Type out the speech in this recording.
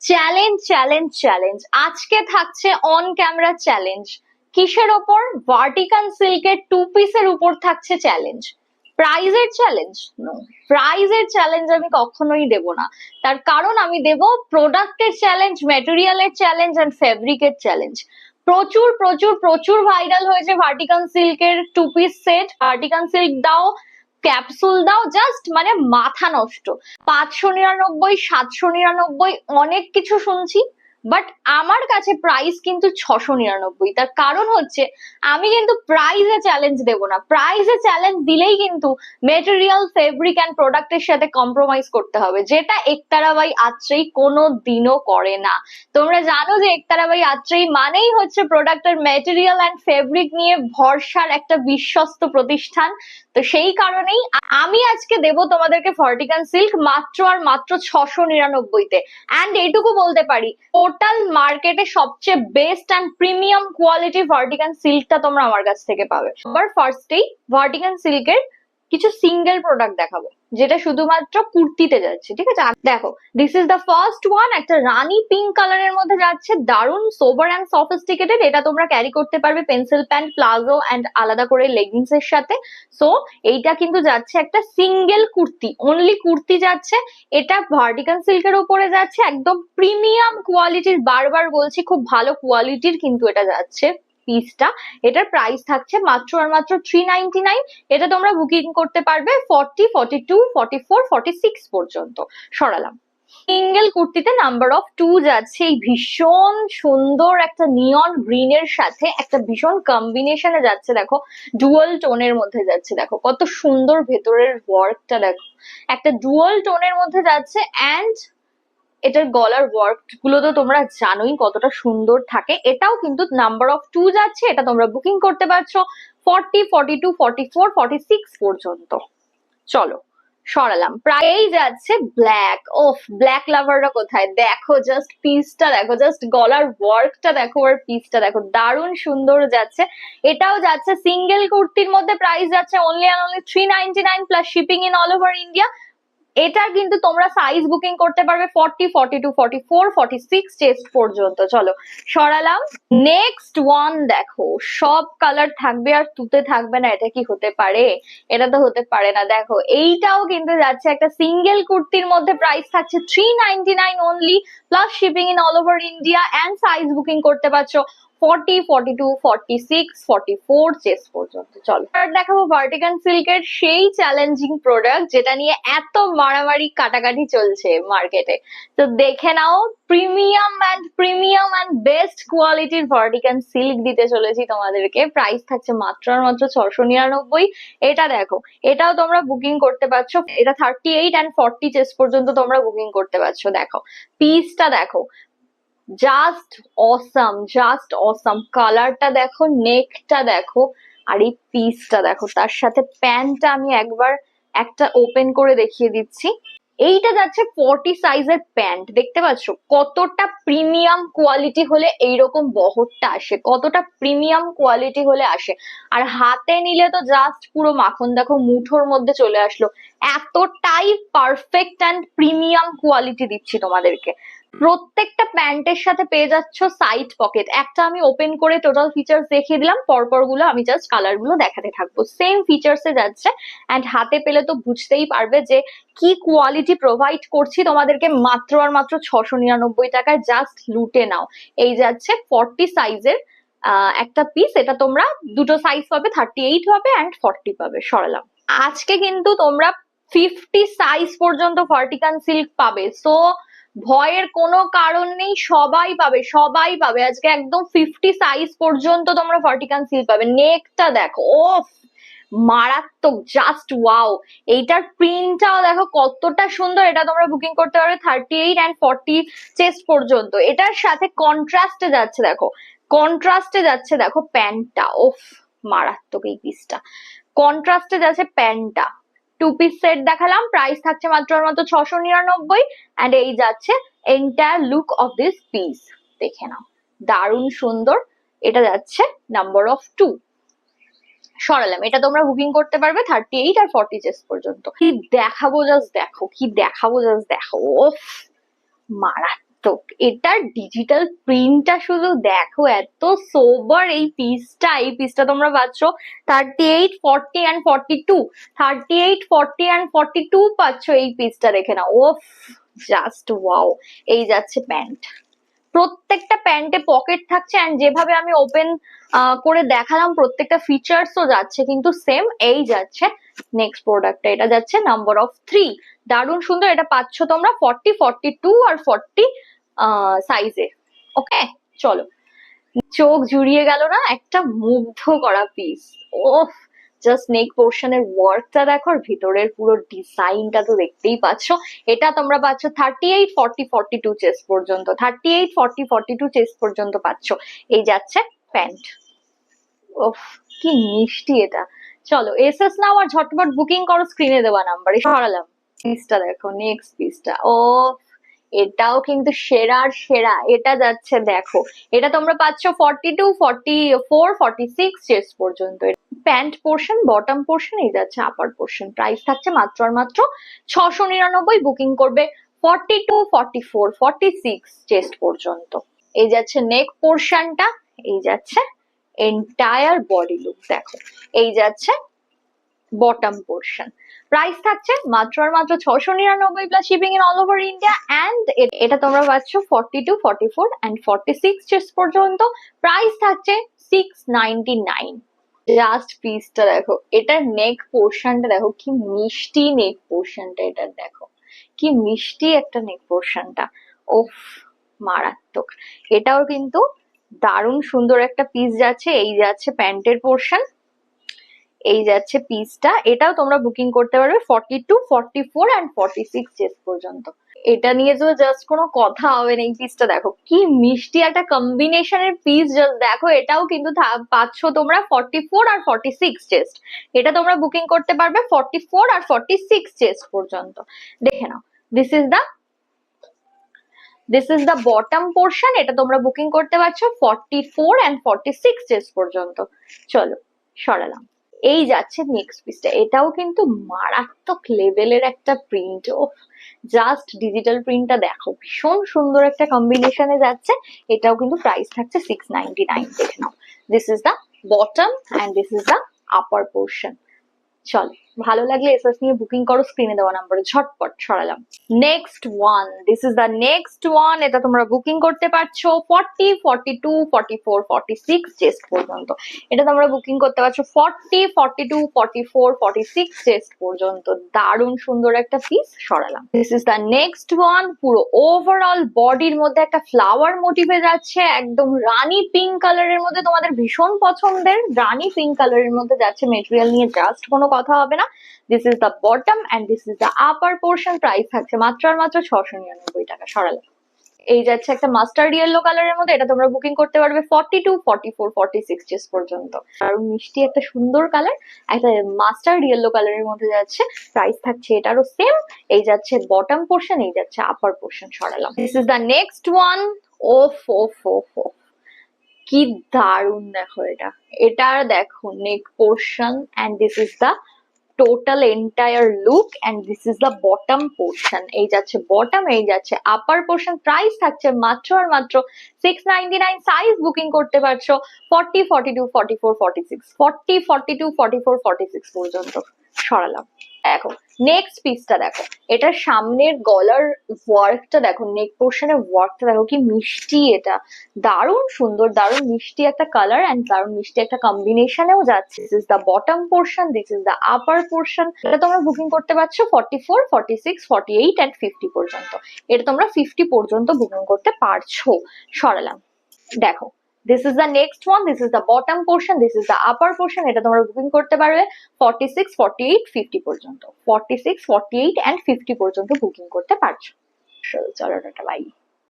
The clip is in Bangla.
চ্যালেঞ্জ চ্যালেঞ্জ চ্যালেঞ্জ আজকে থাকছে অন ক্যামেরা চ্যালেঞ্জ। কিসের ওপর? ভার্টিকান সিল্কের 2 পিসের উপর থাকছে চ্যালেঞ্জ। প্রাইজের চ্যালেঞ্জ? নো, প্রাইজের চ্যালেঞ্জ আমি কখনোই দেব না। তার কারণ আমি দেব প্রোডাক্টের চ্যালেঞ্জ, ম্যাটেরিয়ালের চ্যালেঞ্জ এন্ড ফেব্রিকের চ্যালেঞ্জ। প্রচুর প্রচুর প্রচুর ভাইরাল হয়েছে ভার্টিকান সিল্কের 2 পিস সেট। ভার্টিকান সিল্ক দাও, ক্যাপসুল দাও, জাস্ট মানে মাথা নষ্ট। 599, 799 অনেক কিছু শুনছি, বাট আমার কাছে প্রাইস কিন্তু 699। তার কারণ হচ্ছে আমি কিন্তু প্রাইজে চ্যালেঞ্জ দেব না। প্রাইজে চ্যালেঞ্জ দিলেই কিন্তু মেটেরিয়াল, ফেব্রিক অ্যান্ড প্রোডাক্টের সাথে কম্প্রোমাইজ করতে হবে, যেটা একতারা বাই আত্রেই কোনো দিনও করে না। তোমরা জানো যে একতারা বাই আত্রেই মানেই হচ্ছে প্রোডাক্টের মেটেরিয়াল অ্যান্ড ফেব্রিক নিয়ে ভরসার একটা বিশ্বস্ত প্রতিষ্ঠান। তো সেই কারণেই আমি আজকে দেব তোমাদেরকে ভার্টিকান সিল্ক মাত্র আর মাত্র 699-তে। অ্যান্ড এইটুকু বলতে পারি, টোটাল মার্কেটে সবচেয়ে best and premium quality Vatican সিল্কটা তোমরা আমার কাছ থেকে পাবে। আবার ফার্স্টেই ভার্টিকান সিল্কের কিছু সিঙ্গেল প্রোডাক্ট দেখাবো, যেটা শুধুমাত্র কুর্তিতে যাচ্ছে। ঠিক আছে, দেখো, this is the first one. একটা রানী পিঙ্ক কালারের মধ্যে যাচ্ছে, দারুন সোবার অ্যান্ড সফিস্টিকেটেড। এটা তোমরা ক্যারি করতে পারবে পেন্সিল প্যান্ট, প্লাজো অ্যান্ড আলাদা করে লেগিংস এর সাথে। সো এইটা কিন্তু যাচ্ছে একটা সিঙ্গেল কুর্তি, অনলি কুর্তি যাচ্ছে। এটা ভার্টিকান সিল্কের উপরে যাচ্ছে, একদম প্রিমিয়াম কোয়ালিটির, বারবার বলছি খুব ভালো কোয়ালিটির কিন্তু এটা যাচ্ছে পিসটা। এটার প্রাইস থাকছে মাত্র আর মাত্র 399। এটা তোমরা বুকিং করতে পারবে 40, 42, 44, 46 পর্যন্ত। সরালাম। সিঙ্গেল কুর্তিতে নাম্বার অফ 2 যাচ্ছে, এই ভীষণ সুন্দর একটা নিয়ন গ্রিন এর সাথে একটা ভীষণ কম্বিনেশনে যাচ্ছে। দেখো, ডুয়াল টোনের মধ্যে যাচ্ছে। দেখো কত সুন্দর ভেতরের ওয়ার্কটা, দেখো একটা ডুয়াল টোনের মধ্যে যাচ্ছে। অ্যান্ড এটার গলার ওয়ার্ক গুলো তো তোমরা জানোই কতটা সুন্দর থাকে। এটাও কিন্তু নাম্বার অফ 2 যাচ্ছে। এটা তোমরা বুকিং করতে পারছো 40, 42, 44, 46 পর্যন্ত। চলো সরালাম। প্রায় যাচ্ছে ব্ল্যাক। ওফ, ব্ল্যাক লাভাররা কোথায়? দেখো জাস্ট পিসটা দেখো, জাস্ট গলার ওয়ার্কটা দেখো, আর পিসটা দেখো, দারুণ সুন্দর যাচ্ছে। এটাও যাচ্ছে সিঙ্গেল কুর্তির মধ্যে। প্রাইস যাচ্ছে only and only 399 plus shipping in all over India. এটা কিন্তু তোমরা সাইজ বুকিং করতে পারবে 40, 42, 44, 46 চেস্ট পর্যন্ত। চলো সরালাম। নেক্সট ওয়ান দেখো, সব কালার থাকবে আর তুতে থাকবে না, এটা কি হতে পারে? এটা তো হতে পারে না। দেখো এইটাও কিন্তু যাচ্ছে একটা সিঙ্গেল কুর্তির মধ্যে। প্রাইস থাকছে 399 only plus shipping in all over India. And size booking করতে পারছো 40, 42, 46, 44 চেস্ট পর্যন্ত। চলো এবার দেখাবো ভার্টিকান সিল্কের সেই চ্যালেঞ্জিং প্রোডাক্ট যেটা নিয়ে এত মারামারি কাটাকাটি চলছে মার্কেটে। তো দেখে নাও, প্রিমিয়াম অ্যান্ড বেস্ট কোয়ালিটির ভার্টিকান সিল্ক দিতে চলেছি তোমাদেরকে। প্রাইস থাকছে মাত্র আর মাত্র 699। এটা দেখো, এটাও তোমরা বুকিং করতে পারছো। এটা 38 and 40 চেস্ট পর্যন্ত তোমরা বুকিং করতে পারছো। দেখো পিসটা দেখো, জাস্ট অসাম, জাস্ট অসাম। কালারটা দেখো, নেকটা দেখো, আর এই পিসটা দেখো। তার সাথে প্যান্টটা আমি একবার একটা ওপেন করে দেখিয়ে দিচ্ছি। এইটা যাচ্ছে 40 সাইজের প্যান্ট। দেখতে পাচ্ছ কতটা প্রিমিয়াম কোয়ালিটি হলে এইরকম বহরটা আসে, কতটা প্রিমিয়াম কোয়ালিটি হলে আসে। আর হাতে নিলে তো জাস্ট পুরো মাখন। দেখো মুঠোর মধ্যে চলে আসলো। এতটাই পারফেক্ট অ্যান্ড প্রিমিয়াম কোয়ালিটি দিচ্ছি তোমাদেরকে। প্রত্যেকটা প্যান্টের সাথে পেয়ে যাচ্ছ সাইড পকেট। একটা আমি ওপেন করে টোটাল ফিচার্স দেখিয়ে দিলাম, পরপর গুলো আমি জাস্ট কালার গুলো দেখাতে থাকবো। সেম ফিচার্সে যাচ্ছে। অ্যান্ড হাতে পেলে তো বুঝতেই পারবে যে কি কোয়ালিটি প্রোভাইড করছি তোমাদেরকে মাত্র আর মাত্র 699 টাকায়। জাস্ট লুটে নাও। এই যাচ্ছে 40 সাইজের একটা পিস। এটা তোমরা দুটো সাইজ পাবে, 38 পাবে অ্যান্ড 40 পাবে। সরালাম। আজকে কিন্তু তোমরা 50 সাইজ পর্যন্ত ভার্টিকান সিল্ক পাবে। সো ভয়ের কোনো কারণ নেই, সবাই পাবে, সবাই পাবে। আজকে একদম 50 সাইজ পর্যন্ত তোমরা ভার্টিকান সিল্ক পাবে। নেকটা দেখো, ওফ মারাত্মক, জাস্ট ওয়াও। এইটার প্রিন্টটাও দেখো কতটা সুন্দর। এটা তোমরা বুকিং করতে পারবে 38 and 40 চেস্ট পর্যন্ত। এটার সাথে কন্ট্রাস্টে যাচ্ছে, দেখো কন্ট্রাস্টে যাচ্ছে, দেখো প্যান্টটা, ওফ মারাত্মক এই পিসটা। কন্ট্রাস্টে যাচ্ছে প্যান্টটা। 2 পিস সেট দেখালাম, প্রাইস থাকছে মাত্র আর মাত্র 699। অ্যান্ড এই যাচ্ছে entire look of this piece. দেখে নাও, দারুণ সুন্দর। এটা যাচ্ছে নাম্বার অফ 2। সরালাম। এটা তোমরা বুকিং করতে পারবে 38 আর 40 চেস্ট পর্যন্ত। কি দেখাবো জাস্ট দেখো, কি দেখাবো জাস্ট দেখো, ওফ মারাত্মক। মারাত্মক। এটার ডিজিটাল প্রিন্টটা শুধু দেখো, এত সোবার এই পিসটা তোমরা পাচ্ছ 38, 40 and 42, 38, 40 and 42 পাচ্ছ এই পিসটা, দেখে নাও। ওফ, জাস্ট ওয়াও। এই যাচ্ছে প্যান্ট, প্রত্যেকটা প্যান্টে পকেট থাকছে, এন্ড যেভাবে আমি ওপেন করে দেখালাম প্রত্যেকটা ফিচার্সও যাচ্ছে কিন্তু সেম। এই যাচ্ছে নেক্সট প্রোডাক্টটা, এটা যাচ্ছে নাম্বার অফ 3। দারুণ সুন্দর। এটা পাচ্ছ তোমরা 40, 42 আর 40 সাইজে। ওকে, চলো। চোখ জুড়িয়ে গেল না, একটা মুগ্ধ করা পিস। ওফ, জাস্ট নেক পোর্শনের ওয়ার্কটা দেখো, আর ভিতরের পুরো ডিজাইনটা তো দেখতেই পাচ্ছ। এটা তোমরা পাচ্ছ 38, 40, 42 চেস্ট পর্যন্ত, 38, 40, 42 চেস্ট পর্যন্ত পাচ্ছ। এই যাচ্ছে প্যান্ট। ওফ, কি মিষ্টি এটা। চলো এসএস নাও আর ঝটপট বুকিং করো স্ক্রিনে দেওয়া নাম্বারে। সরালাম। পিসটা দেখো, নেক্সট পিসটা। ও, এটাও কিন্তু সেরার সেরা। এটা যাচ্ছে দেখো, এটা তোমরা পাচ্ছ 42, 44, 46 চেস্ট পর্যন্ত। প্যান্ট পোর্শন, বটম পোর্শন, এই যাচ্ছে আপার পোর্শন। প্রাইস থাকছে মাত্র আর মাত্র 699। বুকিং করবে 42, 44, 46 চেস্ট পর্যন্ত। এই যাচ্ছে নেক পোর্শনটা, এই যাচ্ছে এন্টায়ার বডি লুক দেখো। এই যাচ্ছে বটম পোর্শন। প্রাইস থাকছে মাত্র আর মাত্র 699 plus shipping in all over India. And এটা তোমরা পাচ্ছ 42, 44 and 46 চেস্ট পর্যন্ত। প্রাইস থাকছে 699। জাস্ট পিসটা দেখো, এটার নেক পোর্শনটা দেখো, কি মিষ্টি নেক পোর্শনটা। এটার দেখো কি মিষ্টি একটা নেক পোর্শনটা। ওফ, মারাত্মক। এটাও কিন্তু দারুণ সুন্দর একটা পিস যাচ্ছে। এই যাচ্ছে প্যান্টের পোর্শন, এই যাচ্ছে পিসটা। এটাও তোমরা বুকিং করতে পারবে 42, 44 and 46 চেস্ট পর্যন্ত। এটা নিয়ে তো জাস্ট কোনো কথা হবে না। এই পিসটা দেখো কি মিষ্টি একটা কম্বিনেশনের পিস, জাস্ট দেখো। এটাও কিন্তু পাচ্ছ তোমরা 44 আর 46 চেস্ট। এটা তোমরা বুকিং করতে পারবে 44 আর 46 চেস্ট পর্যন্ত। দেখে নাও, this is the bottom portion. এটা তোমরা বুকিং করতে পারছো 44 and 46 চেস্ট পর্যন্ত। চলো সরালাম। এই যাচ্ছে নেক্সট পিসটা। এটাও কিন্তু মারাত্মক লেভেলের একটা প্রিন্ট। ও, জাস্ট ডিজিটাল প্রিন্টটা দেখো, ভীষণ সুন্দর একটা কম্বিনেশনে যাচ্ছে। এটাও কিন্তু প্রাইস থাকছে 699। দেখে নাও, this is the bottom end this is the upper portion. চলো, ভালো লাগলে এসএস নিয়ে বুকিং করো স্ক্রিনে দেওয়া নাম্বারে। ঝটপট সরালাম। Next one, this is the next one. এটা তোমরা বুকিং করতে পারছো 40, 42, 44, 46 চেস্ট পর্যন্ত। এটা তোমরা বুকিং করতে পারছো 40, 42, 44, 46 চেস্ট পর্যন্ত। দারুণ সুন্দর একটা পিস। সরালাম। This is the next one. পুরো ওভারঅল বডির মধ্যে একটা ফ্লাওয়ার মোটিভে যাচ্ছে, একদম রানী পিঙ্ক কালারের মধ্যে, তোমাদের ভীষণ পছন্দের রানী পিঙ্ক কালারের মধ্যে যাচ্ছে। মেটেরিয়াল নিয়ে জাস্ট কোনো কথা হবে না। This is the bottom end this is the upper portion. Price থাকছে মাত্র আর মাত্র 699 টাকা। সরালাম। এই যাচ্ছে একটা মাস্টার্ড ইয়েলো কালারের মধ্যে। এটা তোমরা বুকিং করতে পারবে 42, 44, 46 চেস্ট পর্যন্ত। কারণ মিষ্টি একটা সুন্দর কালার, একটা মাস্টার্ড ইয়েলো কালারের মধ্যে যাচ্ছে। প্রাইস থাকছে এটারও সেম। এই যাচ্ছে বটম পোর্শন, এই যাচ্ছে আপার পোর্শন। সরালাম। This is the next one. ওফ ওফ ওফ ওফ, কি দারুণ দেখো এটা। এটার দেখো neck portion and this is the total entire look and this is the bottom portion. এই যাচ্ছে বটম, এই যাচ্ছে আপার পোর্শন। প্রাইস থাকছে মাত্র আর মাত্র 699। সাইজ বুকিং করতে পারছো 40, 42, 44, 46, 40, 42, 44, 46 পর্যন্ত। সরালাম। দেখো নেক্সট পিসটা দেখো, এটার সামনের গলার ওয়ার্কটা দেখো, নেক পোর্শনের ওয়ার্কটা দেখো কি মিষ্টি। এটা দারুণ সুন্দর, দারুণ মিষ্টি একটা কালার এন্ড দারুণ মিষ্টি একটা কম্বিনেশনেও যাচ্ছে। This is the bottom portion, this is the upper portion. এটা তোমরা বুকিং করতে পারছো 44, 46, 48 and 50 পর্যন্ত। এটা তোমরা 50 পর্যন্ত বুকিং করতে পারছো। সরালাম। দেখো, this is the next one, this is the bottom portion, this is the upper portion. এটা তোমরা বুকিং করতে পারবে 46, 48, 50 পর্যন্ত। 46, 48 and 50 পর্যন্ত বুকিং করতে পারছো। চলো টাটা, বাই।